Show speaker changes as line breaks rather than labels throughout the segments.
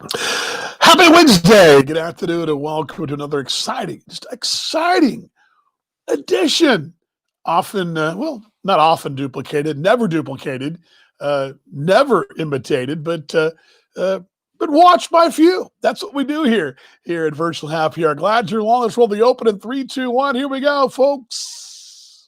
Happy Wednesday. Good afternoon and welcome to another exciting edition. Not often duplicated, never duplicated, never imitated, uh, but watched by few. That's what we do here at Virtual Happy Hour. Glad you're along. Let's roll the open in 3, 2, 1. Here we go, folks.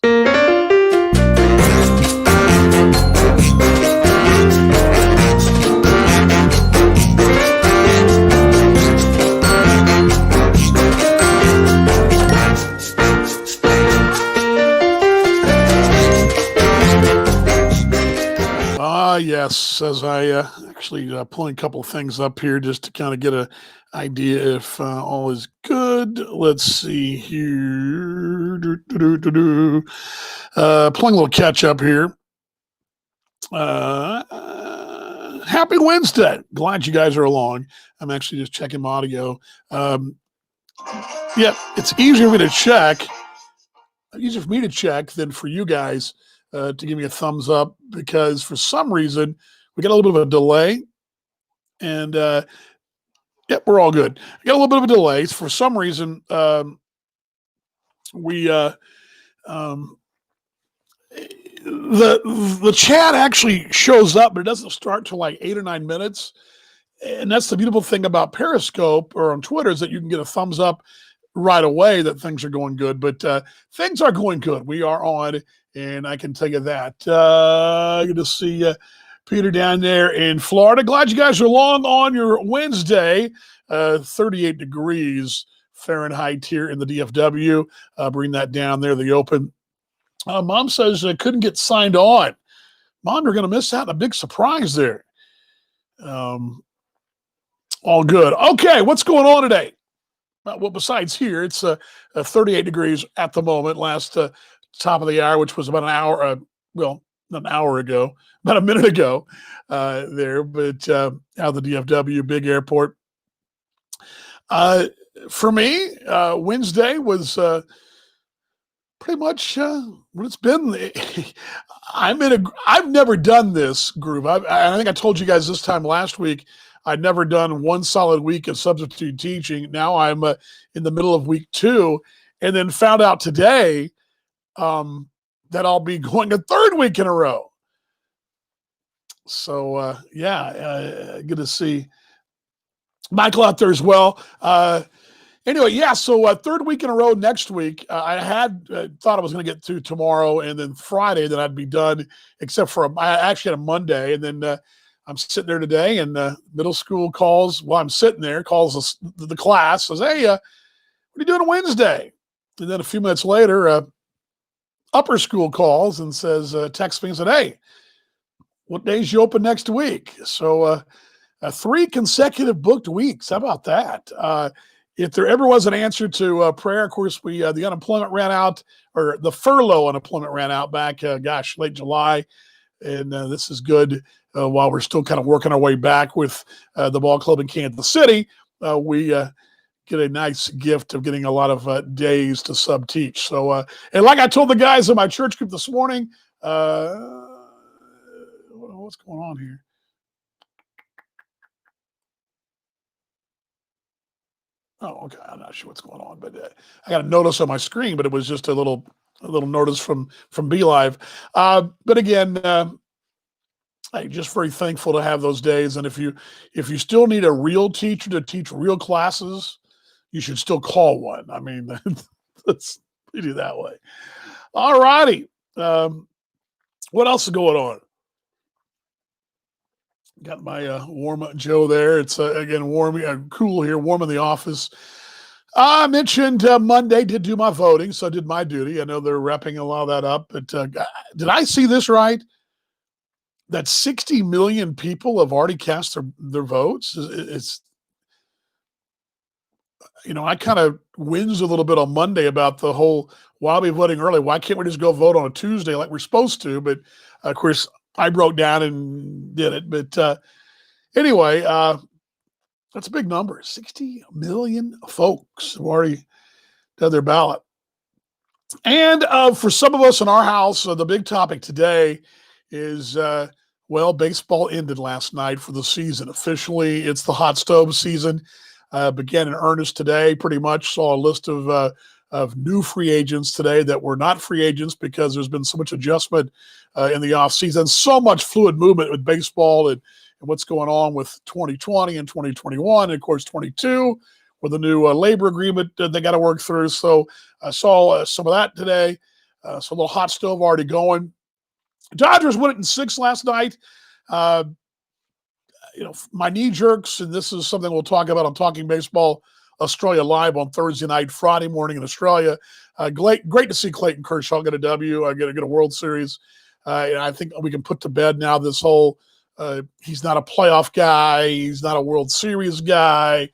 Yes, as I actually pulling a couple of things up here just to kind of get an idea if all is good. Let's see here. Pulling a little catch up here. Happy Wednesday. Glad you guys are along. I'm actually just checking my audio. It's easier for me to check than for you guys to give me a thumbs up, because for some reason we got a little bit of a delay, and we're all good. I got a little bit of a delay for some reason. The chat actually shows up, but it doesn't start till like 8 or 9 minutes, and that's the beautiful thing about Periscope or on Twitter, is that you can get a thumbs up right away that things are going good. But things are going good. We are on, and I can tell you that. Good to see Peter down there in Florida. Glad you guys are along on your Wednesday. 38 degrees Fahrenheit here in the DFW. Bring that down there, the open. Mom says I couldn't get signed on. Mom, you're going to miss out on a big surprise there. All good. Okay, what's going on today? Well, besides here, it's 38 degrees at the moment. Last top of the hour, which was about an hour, not an hour ago, about a minute ago there, but out of the DFW big airport. For me, Wednesday was pretty much what it's been. I've never done this group. I think I told you guys this time last week, I'd never done one solid week of substitute teaching. Now I'm in the middle of week 2, and then found out today that I'll be going a third week in a row. So, good to see Michael out there as well. So third week in a row next week. I had thought I was going to get through tomorrow and then Friday, then I'd be done, except for I actually had a Monday, and then I'm sitting there today, and middle school calls while I'm sitting there, calls the class, says, hey, what are you doing on Wednesday? And then a few minutes later, upper school calls and says, text me and said, hey, what days you open next week? So 3 consecutive booked weeks. How about that? If there ever was an answer to prayer, of course, the unemployment ran out, or the furlough unemployment ran out back, late July. And this is good. While we're still kind of working our way back with the ball club in Kansas City, we get a nice gift of getting a lot of days to sub-teach. So, and like I told the guys in my church group this morning, what's going on here? Oh, okay. I'm not sure what's going on, but I got a notice on my screen, but it was just a little notice from BeLive. But again, I'm just very thankful to have those days. And if you still need a real teacher to teach real classes, you should still call one. I mean, let's do it that way. All righty. What else is going on? Got my warm Joe there. It's again warm, cool here, warm in the office. I mentioned Monday did do my voting, so I did my duty. I know they're wrapping a lot of that up, but did I see this right? That 60 million people have already cast their votes. It's, I kind of whinged a little bit on Monday about the whole, why are we voting early? Why can't we just go vote on a Tuesday like we're supposed to? But of course, I broke down and did it. But anyway, that's a big number. 60 million folks have already done their ballot. And for some of us in our house, the big topic today is Well, baseball ended last night for the season. Officially, it's the hot stove season. Began in earnest today. Pretty much saw a list of new free agents today that were not free agents because there's been so much adjustment in the offseason, so much fluid movement with baseball and what's going on with 2020 and 2021, and of course 22 with the new labor agreement they got to work through. So I saw some of that today. So a little hot stove already going. Dodgers won it in 6 last night. Uh, my knee jerks, and this is something we'll talk about on Talking Baseball Australia Live on Thursday night, Friday morning in Australia. Great to see Clayton Kershaw get a W, get a World Series. And I think we can put to bed now this whole he's not a playoff guy, he's not a World Series guy.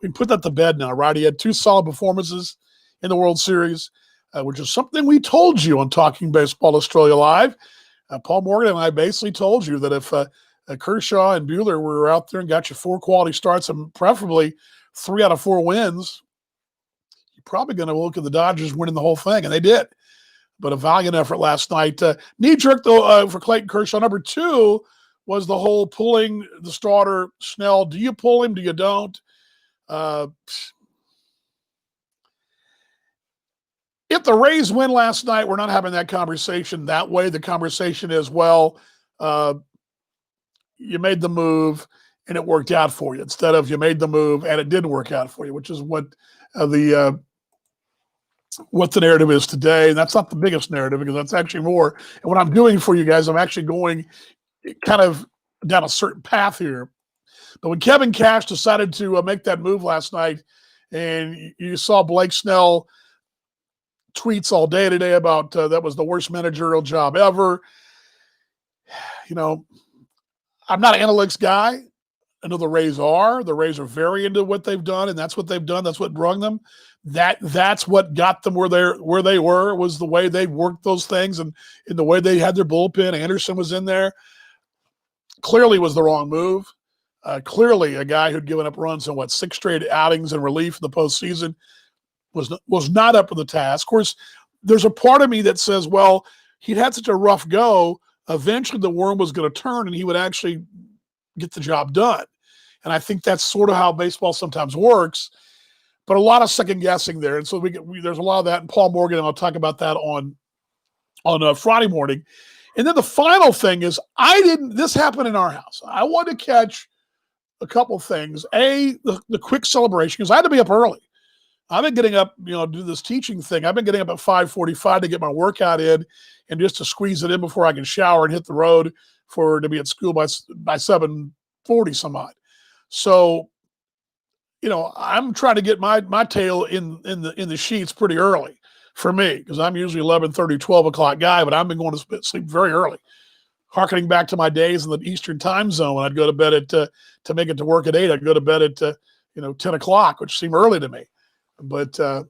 We can put that to bed now, right? He had 2 solid performances in the World Series, which is something we told you on Talking Baseball Australia Live. Paul Morgan and I basically told you that if Kershaw and Buehler were out there and got you 4 quality starts and preferably 3 out of 4 wins, you're probably going to look at the Dodgers winning the whole thing, and they did. But a valiant effort last night. Knee jerk, though, for Clayton Kershaw. Number 2 was the whole pulling the starter, Snell. Do you pull him? Do you don't? If the Rays win last night, we're not having that conversation that way. The conversation is, well, you made the move and it worked out for you, instead of you made the move and it didn't work out for you, which is what the narrative is today. And that's not the biggest narrative, because that's actually more. And what I'm doing for you guys, I'm actually going kind of down a certain path here. But when Kevin Cash decided to make that move last night, and you saw Blake Snell tweets all day today about that was the worst managerial job ever. I'm not an analytics guy. I know the Rays are. The Rays are very into what they've done, and that's what they've done. That's what brung them. That's what got them where they were, was the way they worked those things and in the way they had their bullpen. Anderson was in there. Clearly was the wrong move. Clearly a guy who'd given up runs in 6 straight outings in relief in the postseason was not up to the task. Of course, there's a part of me that says, well, he'd had such a rough go. Eventually the worm was going to turn and he would actually get the job done. And I think that's sort of how baseball sometimes works, but a lot of second guessing there. And so there's a lot of that. And Paul Morgan, and I'll talk about that on Friday morning. And then the final thing is, this happened in our house. I wanted to catch a couple things. The quick celebration, because I had to be up early. I've been getting up, do this teaching thing. I've been getting up at 5:45 to get my workout in and just to squeeze it in before I can shower and hit the road to be at school by 7:40 some odd. So, I'm trying to get my tail in the sheets pretty early for me, because I'm usually 11:30, 12 o'clock guy, but I've been going to sleep very early. Harkening back to my days in the Eastern time zone, when I'd go to bed at to make it to work at 8, I'd go to bed at 10 o'clock, which seemed early to me. But you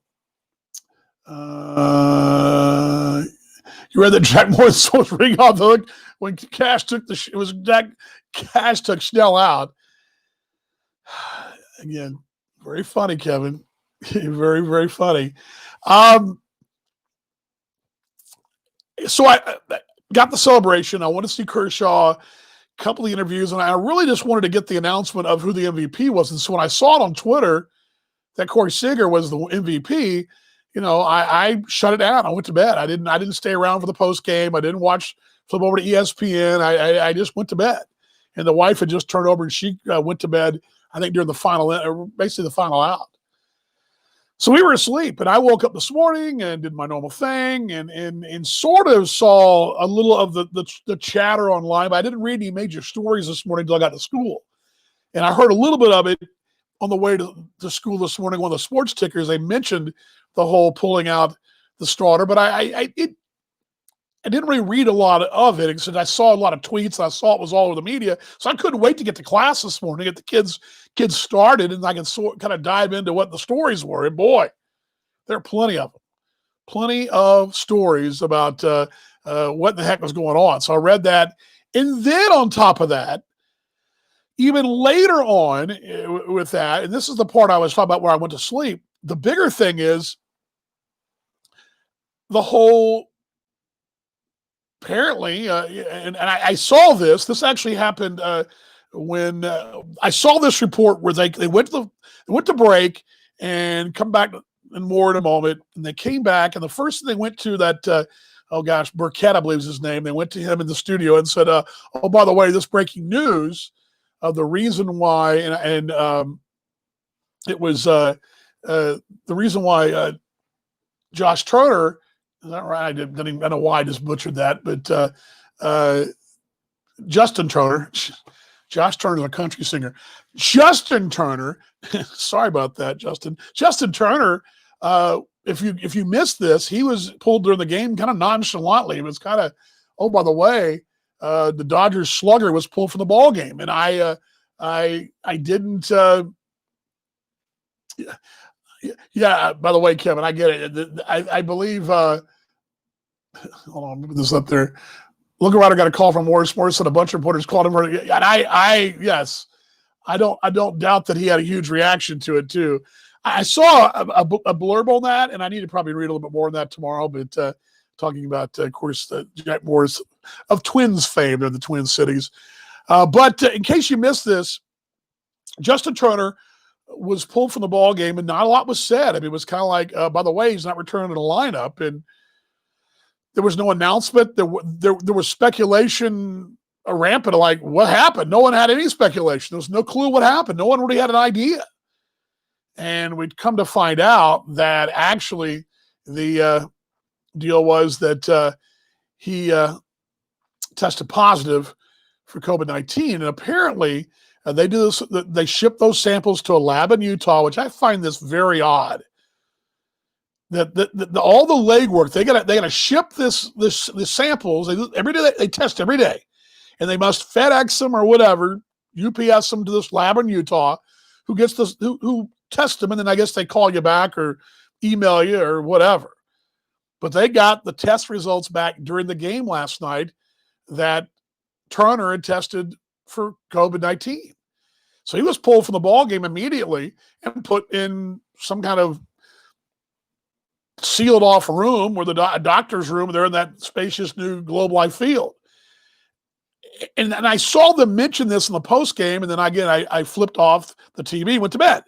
read that Jack Morris was ring off the hook when Cash took Cash took Snell out. Again, very funny, Kevin. Very, very funny. So I got the celebration. I want to see Kershaw, a couple of interviews, and I really just wanted to get the announcement of who the MVP was. And so when I saw it on Twitter that Corey Seager was the MVP, I shut it down. I went to bed. I didn't stay around for the post game. I didn't flip over to ESPN. I just went to bed. And the wife had just turned over and she went to bed, I think, during basically the final out. So we were asleep, and I woke up this morning and did my normal thing and sort of saw a little of the chatter online, but I didn't read any major stories this morning until I got to school. And I heard a little bit of it on the way to school this morning. One of the sports tickers, they mentioned the whole pulling out the starter, but I didn't really read a lot of it, because I saw a lot of tweets and I saw it was all over the media. So I couldn't wait to get to class this morning, get the kids started, and I can kind of dive into what the stories were. And boy, there are plenty of them. Plenty of stories about what the heck was going on. So I read that. And then on top of that, even later on with that, and this is the part I was talking about where I went to sleep, the bigger thing is the whole apparently, and I saw this. This actually happened when I saw this report where they went to break and come back and more in a moment. And they came back, and the first thing they went to that oh gosh, Burkett, I believe is his name. They went to him in the studio and said, "Oh, by the way, this breaking news of the reason why," and it was the reason why Josh Turner. Is that right? I don't know why I just butchered that, but Justin Turner. Josh Turner's a country singer. Justin Turner. Sorry about that, Justin. Justin Turner. If you missed this, he was pulled during the game kind of nonchalantly. It was kind of, oh, by the way, the Dodgers slugger was pulled from the ball game, and I didn't. Yeah. By the way, Kevin, I get it. I believe. Hold on, put this up there. Look around. I got a call from Morris. Morris said a bunch of reporters called him, and yes, I don't doubt that he had a huge reaction to it too. I saw a blurb on that, and I need to probably read a little bit more on that tomorrow. But talking about, of course, Jack Morris of Twins fame, they're the Twin Cities. But in case you missed this, Justin Turner was pulled from the ball game, and not a lot was said. I mean, it was kind of like, by the way, he's not returning to the lineup, and there was no announcement. There was speculation rampant, like what happened. No one had any speculation. There was no clue what happened. No one really had an idea. And we'd come to find out that actually the deal was that he tested positive for COVID-19, and apparently they do this. They ship those samples to a lab in Utah, which I find this very odd. That all the legwork they gotta ship this samples every day. They test every day, and they must FedEx them or whatever, UPS them to this lab in Utah, who gets this who test them, and then I guess they call you back or email you or whatever. But they got the test results back during the game last night that Turner had tested for COVID-19. So he was pulled from the ball game immediately and put in some kind of sealed off room where the doctor's room. They're in that spacious new Globe Life Field. And I saw them mention this in the post game, and then again I flipped off the TV and went to bed.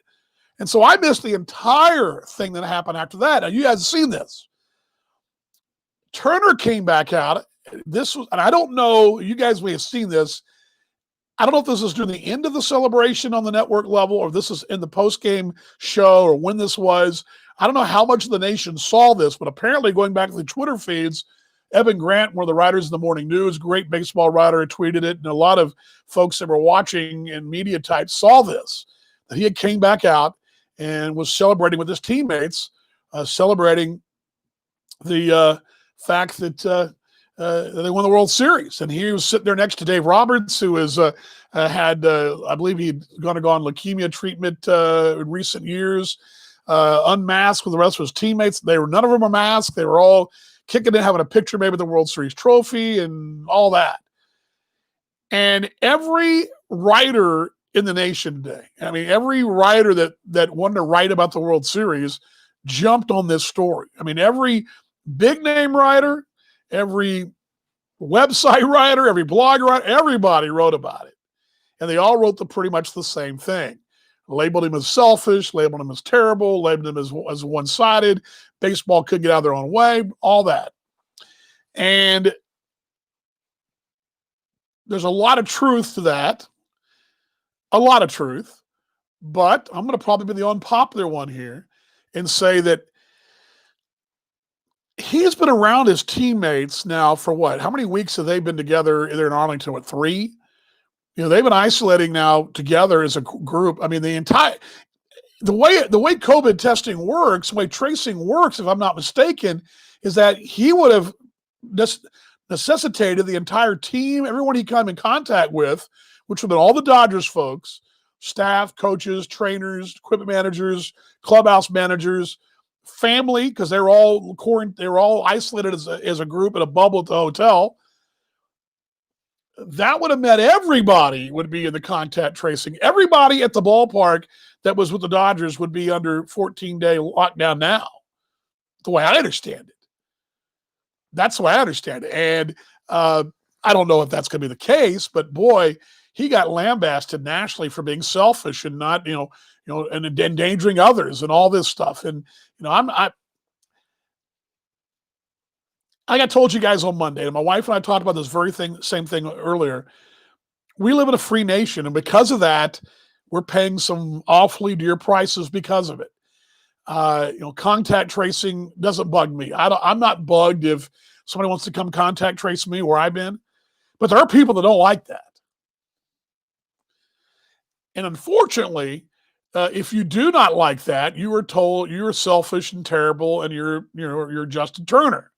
And so I missed the entire thing that happened after that. Now, you guys have seen this. Turner came back out. This was, and I don't know, you guys may have seen this. I don't know if this is during the end of the celebration on the network level, or this is in the post-game show, or when this was. I don't know how much of the nation saw this, but apparently going back to the Twitter feeds, Evan Grant, one of the writers in the Morning News, great baseball writer, tweeted it, and a lot of folks that were watching and media types saw this, that he had came back out and was celebrating with his teammates, celebrating the fact that they won the World Series. And he was sitting there next to Dave Roberts, who has had, I believe he'd gone leukemia treatment in recent years, unmasked with the rest of his teammates. None of them were masked. They were all kicking it, having a picture maybe with the World Series trophy and all that. And every writer in the nation today, I mean, every writer that wanted to write about the World Series jumped on this story. I mean, every big name writer, every website writer, every blog writer, everybody wrote about it. And they all wrote pretty much the same thing. Labeled him as selfish, labeled him as terrible, labeled him as one-sided. Baseball couldn't get out of their own way, all that. And there's a lot of truth to that. A lot of truth. But I'm going to probably be the unpopular one here and say that he's been around his teammates now for what? How many weeks have they been together either in Arlington? What, 3? You know, they've been isolating now together as a group. I mean, the way COVID testing works, the way tracing works, if I'm not mistaken, is that he would have necessitated the entire team, everyone he came in contact with, which would have been all the Dodgers folks, staff, coaches, trainers, equipment managers, clubhouse managers, family, because they were all isolated as a group in a bubble at the hotel. That would have meant everybody would be in the contact tracing. Everybody at the ballpark that was with the Dodgers would be under 14-day lockdown now, the way I understand it. That's the way I understand it. And I don't know if that's going to be the case, but boy, he got lambasted nationally for being selfish and not, and endangering others and all this stuff. And like I told you guys on Monday, and my wife and I talked about this same thing earlier. We live in a free nation, and because of that, we're paying some awfully dear prices because of it. Contact tracing doesn't bug me. I'm not bugged if somebody wants to come contact trace me where I've been, but there are people that don't like that. And unfortunately, if you do not like that, you are told you're selfish and terrible, and you're Justin Turner,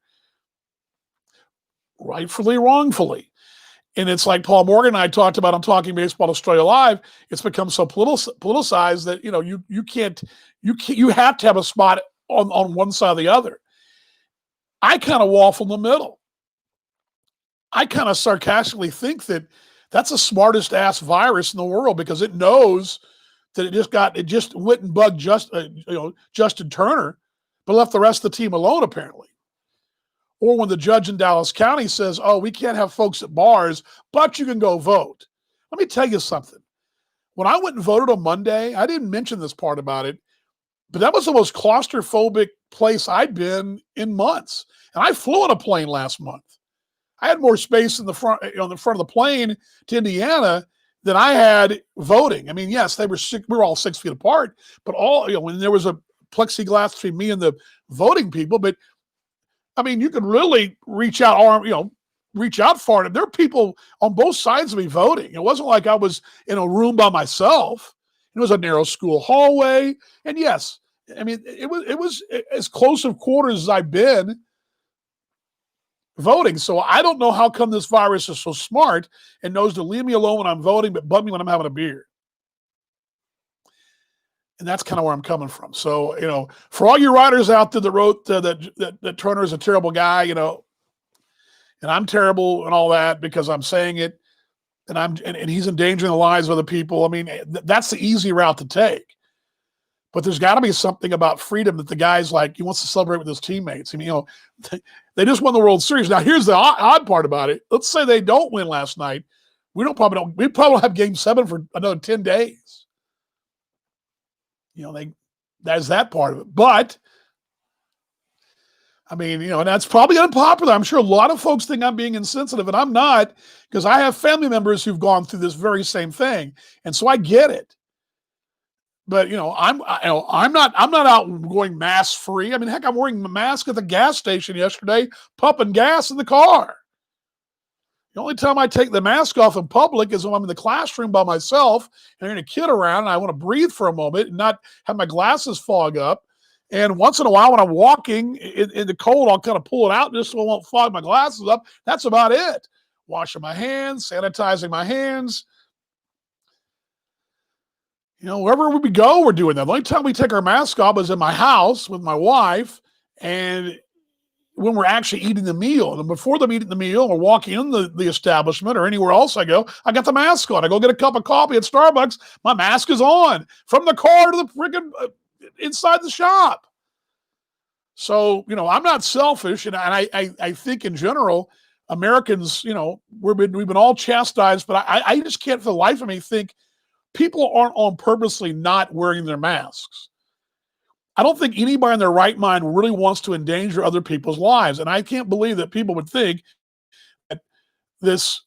rightfully, wrongfully. And it's like Paul Morgan and I talked about on Talking Baseball Australia Live. It's become so politicized that you have to have a spot on one side or the other. I kind of waffle in the middle. I kind of sarcastically think that that's the smartest ass virus in the world, because it knows that it just went and bugged Justin Turner, but left the rest of the team alone apparently. Or when the judge in Dallas County says, "Oh, we can't have folks at bars, but you can go vote." Let me tell you something. When I went and voted on Monday, I didn't mention this part about it, but that was the most claustrophobic place I'd been in months. And I flew on a plane last month. I had more space in the front, on the front of the plane to Indiana than I had voting. I mean, yes, we were all 6 feet apart, but when there was a plexiglass between me and the voting people, but I mean, you could really reach out far. There are people on both sides of me voting. It wasn't like I was in a room by myself. It was a narrow school hallway. And yes, I mean, it was as close of quarters as I've been voting. So I don't know how come this virus is so smart and knows to leave me alone when I'm voting, but bug me when I'm having a beer. And that's kind of where I'm coming from. So, for all you writers out there that wrote that Turner is a terrible guy, and I'm terrible and all that because I'm saying it, and he's endangering the lives of other people. I mean, that's the easy route to take. But there's got to be something about freedom that the guy's like, he wants to celebrate with his teammates. I mean, they just won the World Series. Now, here's the odd part about it. Let's say they don't win last night. We probably don't have Game 7 for another 10 days. That's that part of it. But I mean, and that's probably unpopular. I'm sure a lot of folks think I'm being insensitive, and I'm not, because I have family members who've gone through this very same thing, and so I get it. But I'm not out going mask free. I mean, heck, I'm wearing a mask at the gas station yesterday, pumping gas in the car. The only time I take the mask off in public is when I'm in the classroom by myself and there's a kid around and I want to breathe for a moment and not have my glasses fog up. And once in a while when I'm walking in the cold, I'll kind of pull it out just so I won't fog my glasses up. That's about it. Washing my hands, sanitizing my hands. Wherever we go, we're doing that. The only time we take our mask off is in my house with my wife and when we're actually eating the meal. And before them eating the meal or walking in the establishment or anywhere else I go, I got the mask on. I go get a cup of coffee at Starbucks, my mask is on. From the car to the freaking inside the shop. So, I'm not selfish. And I think in general, Americans, we've been all chastised, but I just can't for the life of me think people aren't on purposely not wearing their masks. I don't think anybody in their right mind really wants to endanger other people's lives. And I can't believe that people would think that this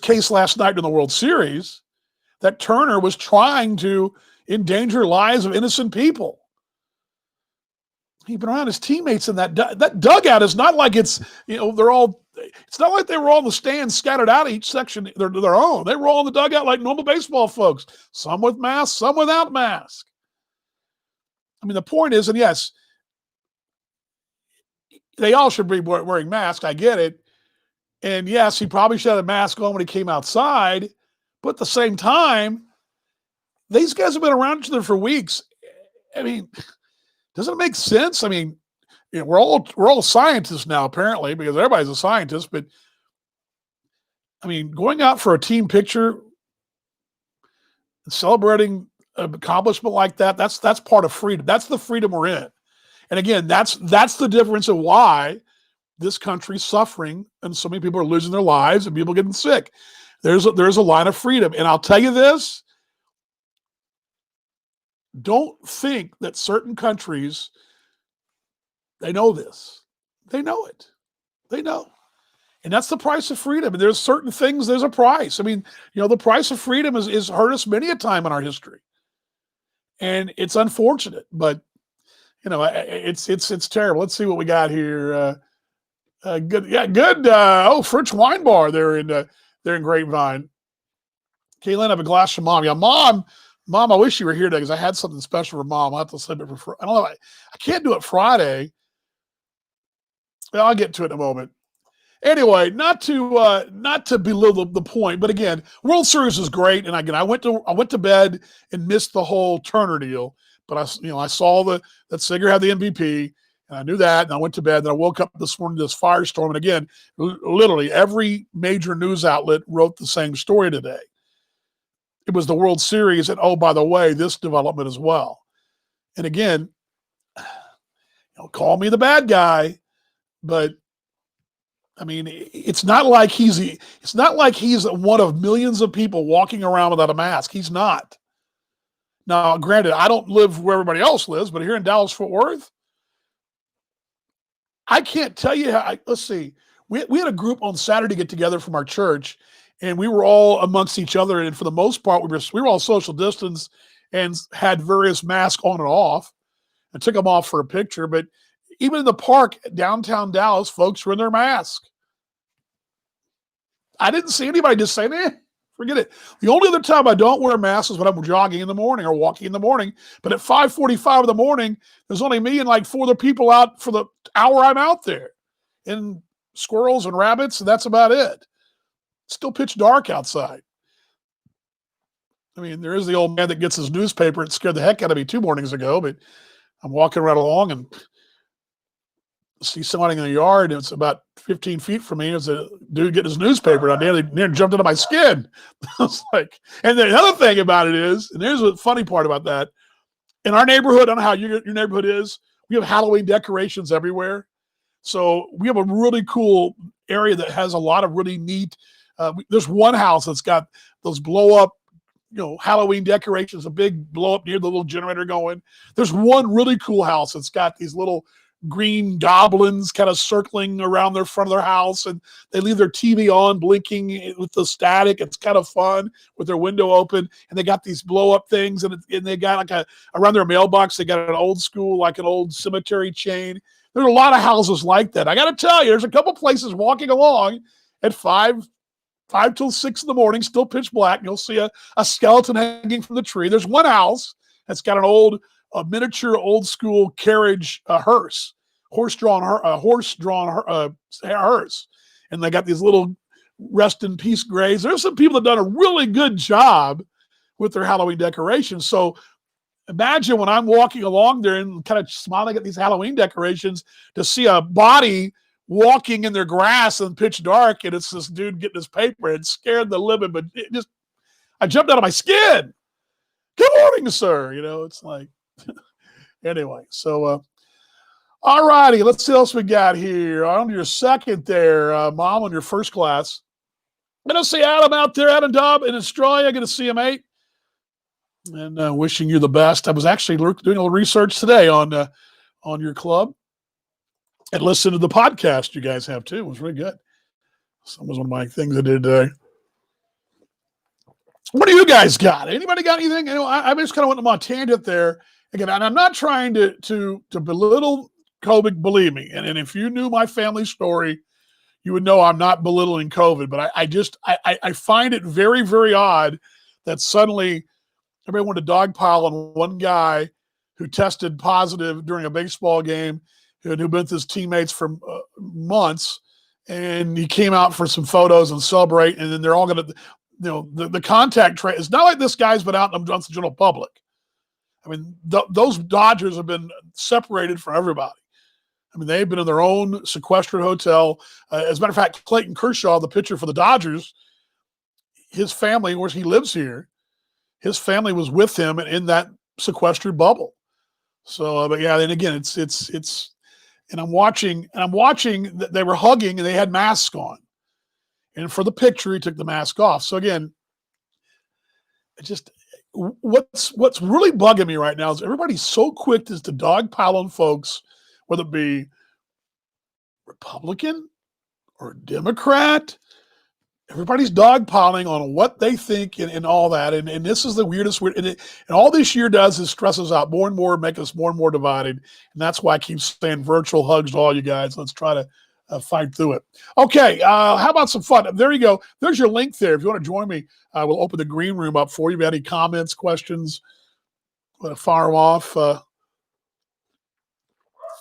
case last night in the World Series, that Turner was trying to endanger lives of innocent people. He's been around his teammates in that dugout. Is not like it's not like they were all in the stands scattered out each section their own. They were all in the dugout like normal baseball folks, some with masks, some without masks. I mean, the point is, and yes, they all should be wearing masks. I get it. And yes, he probably should have a mask on when he came outside. But at the same time, these guys have been around each other for weeks. I mean, doesn't it make sense? I mean, we're all scientists now, apparently, because everybody's a scientist. But I mean, going out for a team picture and celebrating an accomplishment like that's part of freedom. That's the freedom we're in. And again, that's the difference of why this country suffering, and so many people are losing their lives and people getting sick. There's a line of freedom. And I'll tell you this, don't think that certain countries, they know this. They know it. They know. And that's the price of freedom. And there's certain things, there's a price. I mean, the price of freedom is hurt us many a time in our history. And it's unfortunate, but it's terrible. Let's see what we got here. Good. Yeah, good. Fritz Wine Bar there in Grapevine. Kaylin, have a glass of Mom. Yeah, Mom, I wish you were here today because I had something special for Mom. I'll have to save it for I don't know. I can't do it Friday. Well, I'll get to it in a moment. Anyway, not to belittle the point, but again, World Series is great. And again, I went to bed and missed the whole Turner deal, but I saw that Seager had the MVP, and I knew that, and I went to bed. And I woke up this morning to this firestorm, and again, literally every major news outlet wrote the same story today. It was the World Series, and oh, by the way, this development as well. And again, call me the bad guy, but I mean, it's not like he's one of millions of people walking around without a mask. He's not. Now, granted, I don't live where everybody else lives, but here in Dallas-Fort Worth, I can't tell you how. Let's see. We had a group on Saturday get together from our church, and we were all amongst each other. And for the most part, we were all social distance and had various masks on and off. I took them off for a picture, but even in the park, downtown Dallas, folks were in their masks. I didn't see anybody just saying, forget it. The only other time I don't wear a mask is when I'm jogging in the morning or walking in the morning. But at 5:45 in the morning, there's only me and like 4 other people out for the hour I'm out there. And squirrels and rabbits, and that's about it. It's still pitch dark outside. I mean, there is the old man that gets his newspaper. It scared the heck out of me 2 mornings ago, but I'm walking right along and see somebody in the yard, and it's about 15 feet from me. It's a dude getting his newspaper, and I nearly jumped into my skin. I was like, and the other thing about it is, and here's the funny part about that, in our neighborhood, I don't know how your neighborhood is, we have Halloween decorations everywhere. So we have a really cool area that has a lot of really neat, there's one house that's got those blow up, Halloween decorations, a big blow up near the little generator going. There's one really cool house that's got these little green goblins kind of circling around their front of their house, and they leave their TV on blinking with the static. It's kind of fun with their window open, and they got these blow up things, and they got like around their mailbox, they got an old school, like an old cemetery chain. There's a lot of houses like that. I got to tell you, there's a couple places walking along at 5 till 6 in the morning, still pitch black, and you'll see a skeleton hanging from the tree. There's one house that's got a miniature old school carriage hearse, horse-drawn hearse. And they got these little rest in peace graves. There's some people that have done a really good job with their Halloween decorations. So imagine when I'm walking along there and kind of smiling at these Halloween decorations to see a body walking in their grass in pitch dark, and it's this dude getting his paper. It scared the living, but I jumped out of my skin. Good morning, sir. It's like, anyway, so all righty, let's see what else we got here. On your second there, Mom, on your first class. I'm going to see Adam out there, Adam Dobb in Australia. Going to see him 8. And wishing you the best. I was actually doing a little research today on your club and listened to the podcast you guys have too. It was really good. So that was one of my things I did today. What do you guys got? Anybody got anything? I just kind of went on my tangent there. Again, and I'm not trying to belittle COVID, believe me. And if you knew my family story, you would know I'm not belittling COVID. But I find it very, very odd that suddenly everybody wanted to dogpile on one guy who tested positive during a baseball game, who'd been with his teammates for months, and he came out for some photos and celebrate, and then they're all going to, the contact trace. It's not like this guy's been out in the general public. I mean, those Dodgers have been separated from everybody. I mean, they've been in their own sequestered hotel. As a matter of fact, Clayton Kershaw, the pitcher for the Dodgers, his family, where he lives here, his family was with him in that sequestered bubble. So, but yeah, and again, it's and I'm watching that they were hugging and they had masks on. And for the picture, he took the mask off. So again, just what's really bugging me right now is everybody's so quick to dogpile on folks, whether it be Republican or Democrat. Everybody's dogpiling on what they think and all that. And this is the weirdest. And all this year does is stress us out more and more, make us more and more divided. And that's why I keep saying virtual hugs to all you guys. Let's try to fight through it. Okay, how about some fun? There you go. There's your link there. If you want to join me, we'll open the green room up for you. If you have any comments, questions, fire them off.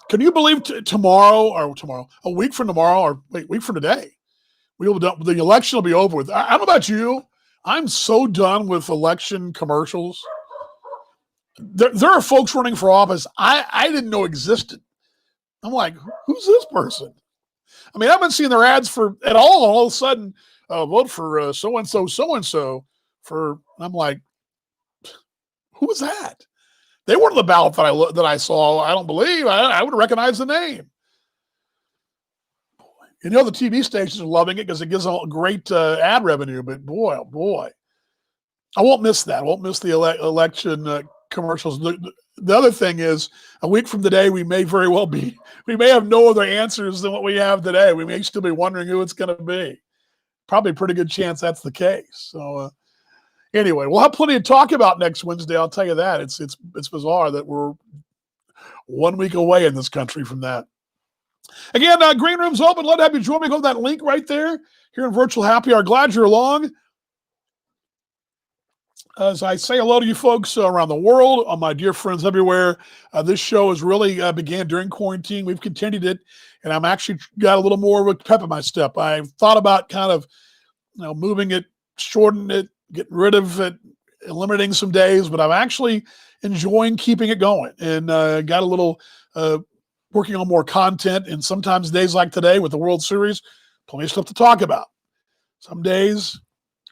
Can you believe a week from tomorrow, or wait, a week from today, the election will be over with. I don't know about you. I'm so done with election commercials. There are folks running for office I didn't know existed. I'm like, who's this person? I mean, I haven't seen their ads at all. All of a sudden, vote for so-and-so, so-and-so. I'm like, who was that? They weren't on the ballot that I saw. I don't believe. I would recognize the name. You know, the TV stations are loving it because it gives them a great ad revenue. But boy, oh boy, I won't miss that. I won't miss the election commercials. The other thing is, a week from today, we may have no other answers than what we have today. We may still be wondering who it's going to be. Probably a pretty good chance that's the case. So anyway, we'll have plenty to talk about next Wednesday. I'll tell you that. It's bizarre that we're 1 week away in this country from that. Again, green room's open. Love to have you join me. Go to that link right there here in Virtual Happy Hour. Glad you're along. As I say hello to you folks around the world, my dear friends everywhere, this show has really began during quarantine. We've continued it, and I'm actually got a little more of a pep in my step. I've thought about kind of, moving it, shortening it, getting rid of it, eliminating some days, but I'm actually enjoying keeping it going, and got a little working on more content. And sometimes days like today with the World Series, plenty of stuff to talk about. Some days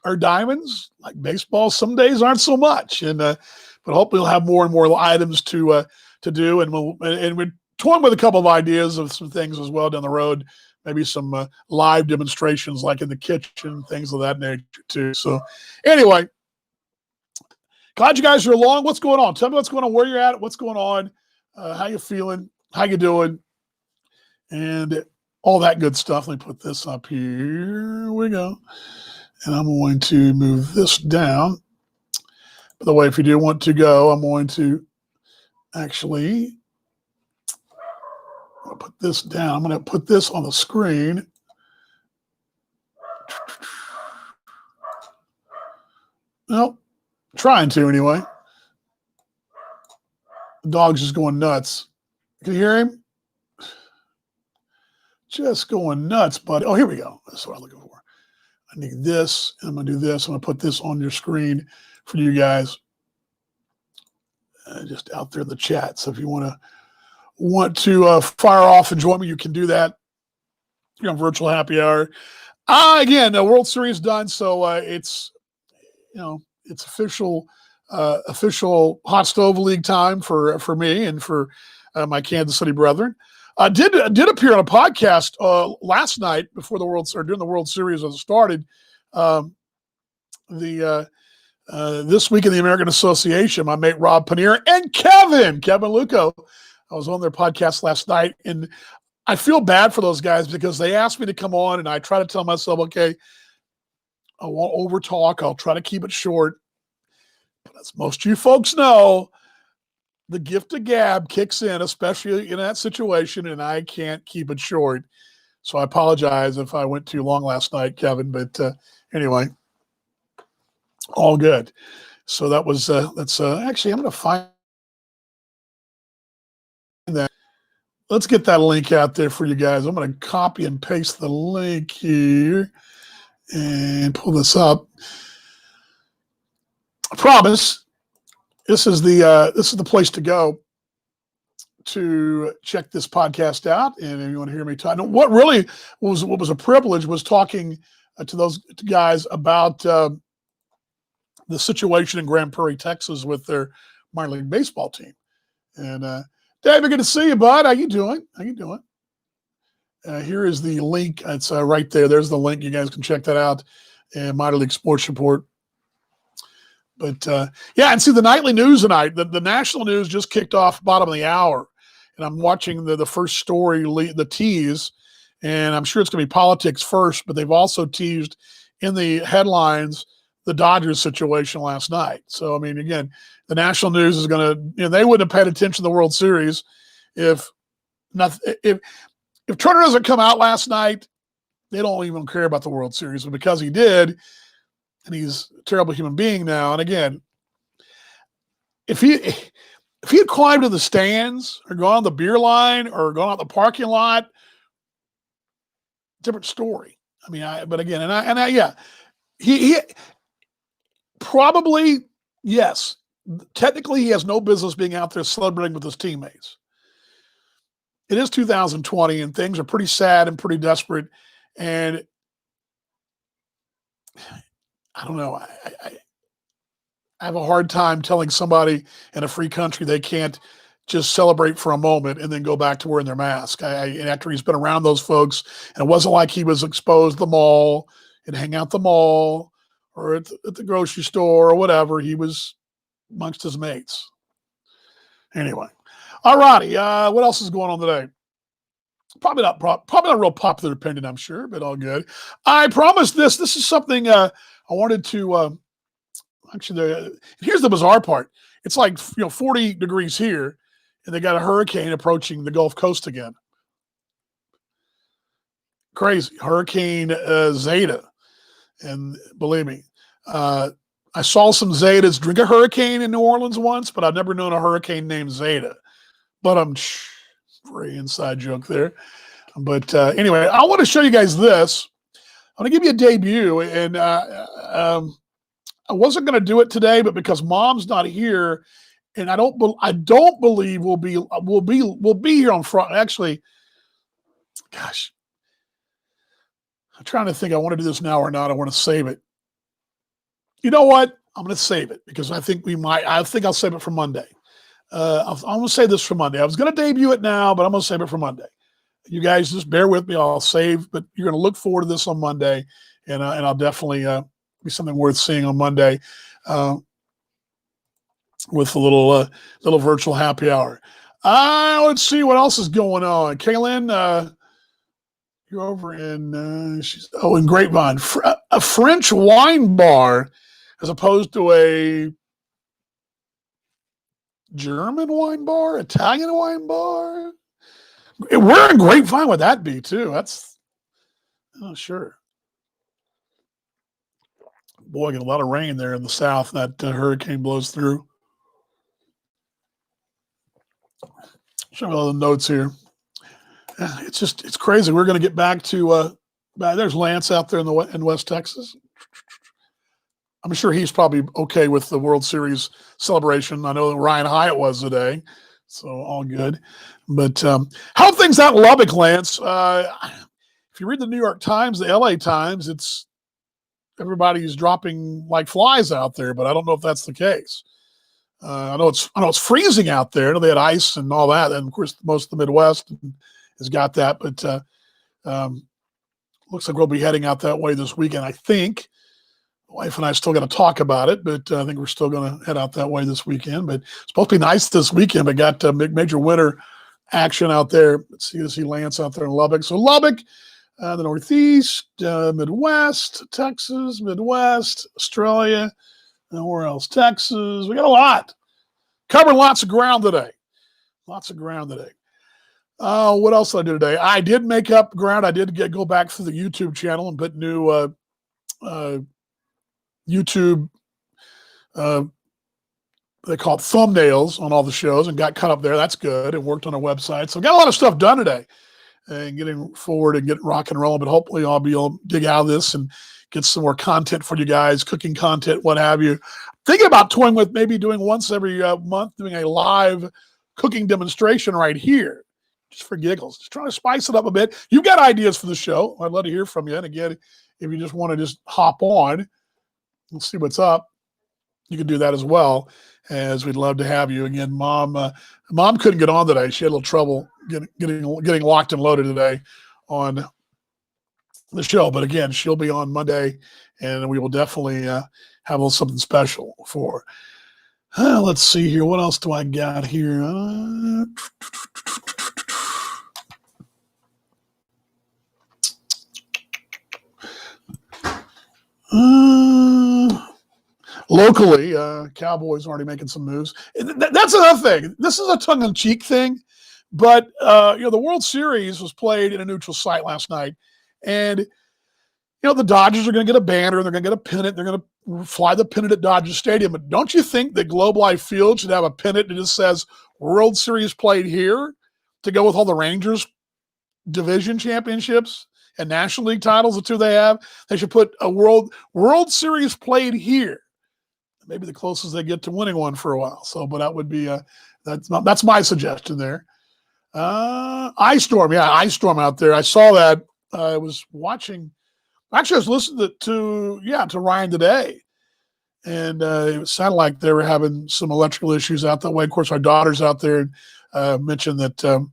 are diamonds, like baseball. Some days aren't so much, and but hopefully we'll have more and more items to do, and we're toying with a couple of ideas of some things as well down the road. Maybe some live demonstrations, like in the kitchen, things of that nature too. So, anyway, glad you guys are along. What's going on? Tell me what's going on, where you're at, what's going on, how you feeling, how you doing, and all that good stuff. Let me put this up here. Here we go. And I'm going to move this down. By the way, if you do want to go, I'm going to actually put this down. I'm going to put this on the screen. Well, trying to anyway. The dog's just going nuts. Can you hear him? Just going nuts, buddy. Oh, here we go. That's what I'm looking for. I need this, and I'm going to do this. I'm going to put this on your screen for you guys, just out there in the chat. So if you want to fire off and join me, you can do that. You're on Virtual Happy Hour. Again, the World Series done, so it's official hot stove league time for me and for my Kansas City brethren. Did appear on a podcast last night before during the World Series as it started. This week in the American Association, my mate Rob Paneer and Kevin Luco. I was on their podcast last night, and I feel bad for those guys because they asked me to come on, and I try to tell myself, okay, I won't over talk. I'll try to keep it short. But as most of you folks know, the gift of gab kicks in, especially in that situation, and I can't keep it short. So I apologize if I went too long last night, Kevin. But anyway, all good. So that was actually, I'm going to find that. Let's get that link out there for you guys. I'm going to copy and paste the link here and pull this up. I promise. This is the place to go to check this podcast out. And if you want to hear me talk, what was a privilege was talking to those guys about the situation in Grand Prairie, Texas, with their minor league baseball team. And David, good to see you, bud. How you doing? Here is the link. It's right there. There's the link. You guys can check that out. And Minor League Sports Report. But yeah, and see the nightly news tonight. The national news just kicked off bottom of the hour, and I'm watching the first story, the tease, and I'm sure it's going to be politics first. But they've also teased in the headlines the Dodgers situation last night. So I mean, again, the national news is going to. They wouldn't have paid attention to the World Series if Turner doesn't come out last night. They don't even care about the World Series, but because he did. And he's a terrible human being now. And again, if he had climbed to the stands or gone on the beer line or gone out the parking lot, different story. I mean, but again, yeah, he probably, yes, technically he has no business being out there celebrating with his teammates. It is 2020 and things are pretty sad and pretty desperate. And I don't know. I have a hard time telling somebody in a free country they can't just celebrate for a moment and then go back to wearing their mask. And after he's been around those folks, and it wasn't like he was exposed to the mall and hang out the mall or at the grocery store or whatever. He was amongst his mates. Anyway, all righty. What else is going on today? Probably not a real popular opinion, I'm sure, but all good. I promised this. This is something I wanted to actually. Here's the bizarre part. It's like 40 degrees here, and they got a hurricane approaching the Gulf Coast again. Crazy Hurricane Zeta, and believe me, I saw some Zetas drink a hurricane in New Orleans once, but I've never known a hurricane named Zeta. But I'm very inside joke there. But anyway, I want to show you guys this. I'm going to give you a debut, and I wasn't going to do it today, but because Mom's not here, and I don't believe we'll be here on Friday. Actually, gosh, I'm trying to think. I want to do this now or not. I want to save it. You know what? I'm going to save it because I think I'll save it for Monday. I'm going to say this for Monday. I was going to debut it now, but I'm going to save it for Monday. You guys just bear with me. I'll save, but you're going to look forward to this on Monday, and I'll definitely be something worth seeing on Monday with a little virtual happy hour. Let's see what else is going on. Kaylin, you're over in in Grapevine, a French wine bar as opposed to a German wine bar, Italian wine bar. Where in Grapevine would that be too? That's sure. Boy, I get a lot of rain there in the south. That hurricane blows through. Show me all the notes here. It's crazy. We're going to get back to there's Lance out there in West Texas. I'm sure he's probably okay with the World Series celebration. I know Ryan Hyatt was today, so all good. But how are things out in Lubbock, Lance? If you read the New York Times, the LA Times, it's everybody's dropping like flies out there, but I don't know if that's the case. I know it's freezing out there. I know they had ice and all that, and of course most of the Midwest has got that. But looks like we'll be heading out that way this weekend, I think. Wife and I still got to talk about it, but I think we're still going to head out that way this weekend. But it's supposed to be nice this weekend, but got major winter action out there. Let's see Lance out there in Lubbock. So Lubbock, the Northeast, Midwest, Texas, Midwest, Australia, and where else? Texas. We got a lot. Covering lots of ground today. What else did I do today? I did make up ground. I did go back through the YouTube channel and put new YouTube, they call it thumbnails on all the shows and got cut up there. That's good. And worked on our website. So got a lot of stuff done today and getting forward and get rock and rolling. But hopefully I'll be able to dig out of this and get some more content for you guys, cooking content, what have you. Thinking about toying with maybe doing once every month, doing a live cooking demonstration right here, just for giggles. Just trying to spice it up a bit. You've got ideas for the show. I'd love to hear from you. And again, if you just want to just hop on, we'll see what's up. you can do that as well. As we'd love to have you again, Mom. Mom couldn't get on today; she had a little trouble getting locked and loaded today on the show. But again, she'll be on Monday, and we will definitely have a little something special for her. Let's see here. What else do I got here? Locally, Cowboys already making some moves. That's another thing. This is a tongue-in-cheek thing, but the World Series was played in a neutral site last night, and the Dodgers are going to get a banner, they're going to get a pennant, they're going to fly the pennant at Dodger Stadium. But don't you think that Globe Life Field should have a pennant that just says World Series played here to go with all the Rangers division championships and National League titles, the two they have? They should put a World Series played here. Maybe the closest they get to winning one for a while. So, but that would be that's my suggestion there. Ice storm out there. I saw that. I was watching. Actually, I was listening to Ryan today, and it sounded like they were having some electrical issues out that way. Of course, our daughter's out there and mentioned that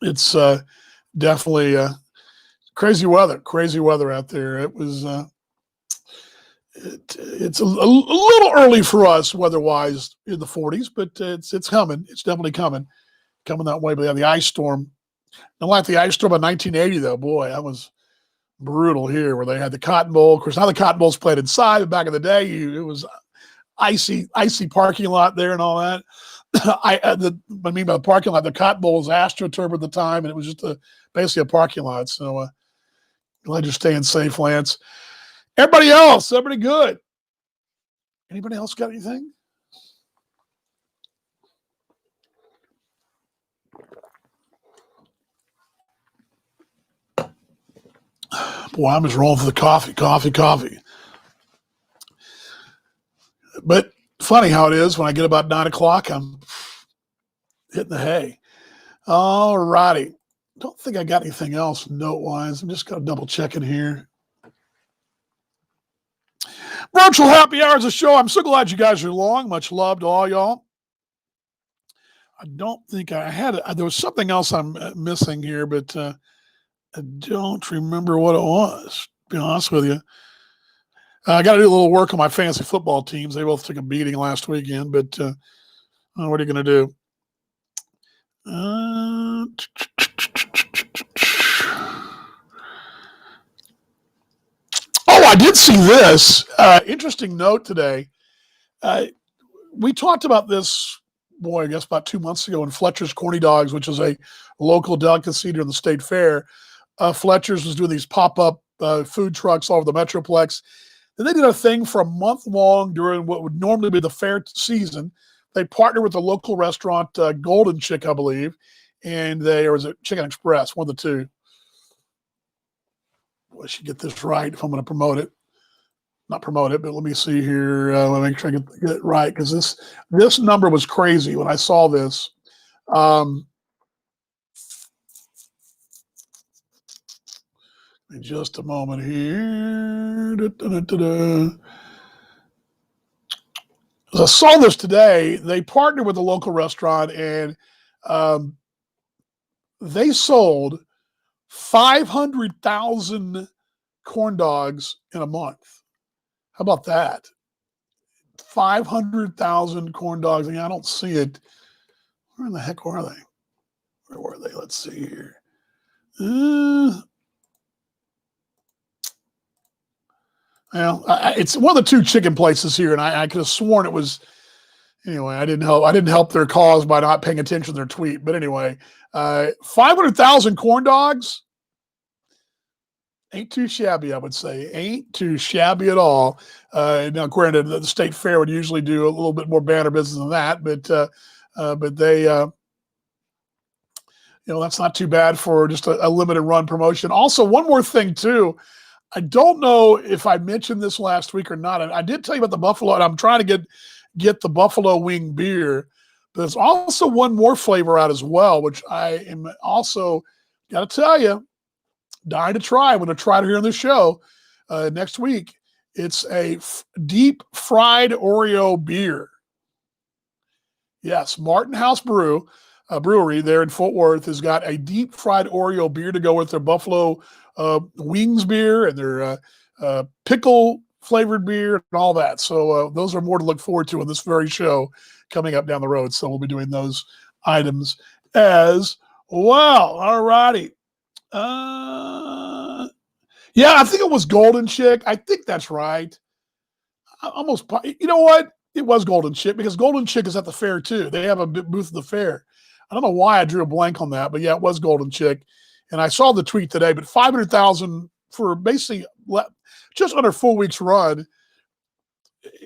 it's definitely crazy weather out there. It was. It's a little early for us weather-wise in the 40s, but it's coming. It's definitely coming that way. But yeah, the ice storm. Not like the ice storm of 1980, though. Boy, that was brutal here, where they had the Cotton Bowl. Of course, now the Cotton Bowl's played inside, but back in the day, it was icy parking lot there and all that. I mean by the parking lot, the Cotton Bowl was AstroTurf at the time, and it was just basically a parking lot. So glad you're staying safe, Lance. Everybody good? Anybody else got anything? Boy, I'm just rolling for the coffee. But funny how it is when I get about 9 o'clock, I'm hitting the hay. All righty. Don't think I got anything else note-wise. I'm just going to double check in here. Virtual happy hours of show. I'm so glad you guys are along. Much love to all y'all. I don't think I had it. There was something else I'm missing here, but I don't remember what it was, to be honest with you. I got to do a little work on my fantasy football teams. They both took a beating last weekend, but what are you going to do? I did see this interesting note today. We talked about this, I guess about 2 months ago in Fletcher's Corny Dogs, which is a local delicacy during the state fair. Fletcher's was doing these pop-up food trucks all over the Metroplex. Then they did a thing for a month long during what would normally be the fair season. They partnered with a local restaurant, Golden Chick, I believe, and or was it Chicken Express, one of the two. I should get this right if I'm going to promote it. Not promote it, but let me see here. Let me make sure I get it right, because this number was crazy when I saw this. In just a moment here. As I saw this today, they partnered with a local restaurant, and they sold 500,000 corn dogs in a month. How about that? 500,000 corn dogs. I don't see it. Where in the heck are they? Where were they? Let's see here. It's one of the two chicken places here, and I could have sworn it was. Anyway, I didn't help their cause by not paying attention to their tweet. But anyway, 500,000 corn dogs ain't too shabby, I would say. Ain't too shabby at all. Now, granted, the state fair would usually do a little bit more banner business than that, but they, that's not too bad for just a limited run promotion. Also, one more thing too. I don't know if I mentioned this last week or not. I did tell you about the Buffalo, and I'm trying to get the Buffalo Wing beer. But there's also one more flavor out as well, which I am also, got to tell you, dying to try. I'm going to try it here on the show next week. It's a deep fried Oreo beer. Yes, Martin House Brewery there in Fort Worth has got a deep fried Oreo beer to go with their Buffalo Wings beer and their pickle flavored beer and all that. So those are more to look forward to in this very show coming up down the road. So we'll be doing those items as well. All righty. Yeah, I think it was Golden Chick. I think that's right. Almost, you know what? It was Golden Chick because Golden Chick is at the fair too. They have a booth at the fair. I don't know why I drew a blank on that, but yeah, it was Golden Chick. And I saw the tweet today, but 500,000 for basically just under 4 weeks run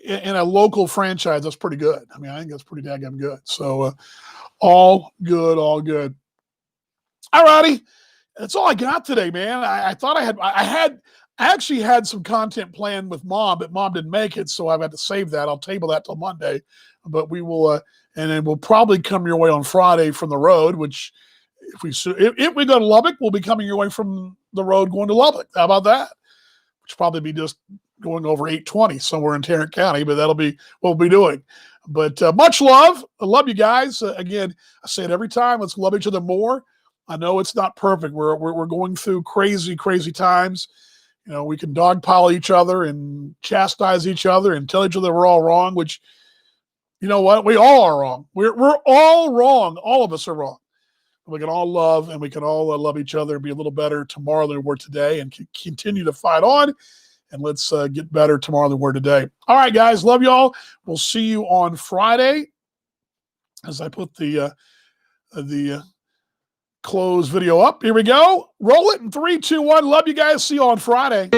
in a local franchise. That's pretty good. I mean, I think that's pretty daggum good. So all good, all good. All righty. That's all I got today, man. I thought I actually had some content planned with Mom, but Mom didn't make it, so I've had to save that. I'll table that till Monday, but we will, and then we'll probably come your way on Friday from the road. Which, if we go to Lubbock, we'll be coming your way from the road going to Lubbock. How about that? Which probably be just going over 820 somewhere in Tarrant County, but that'll be what we'll be doing. But much love. I love you guys. Again, I say it every time. Let's love each other more. I know it's not perfect. We're going through crazy, crazy times. You know, we can dogpile each other and chastise each other and tell each other we're all wrong, which, you know what? We all are wrong. We're all wrong. All of us are wrong. We can all love and we can all love each other and be a little better tomorrow than we were today and continue to fight on. And let's get better tomorrow than we were today. All right, guys. Love y'all. We'll see you on Friday as I put the close video up. Here we go. Roll it in 3, 2, 1. Love you guys. See you on Friday.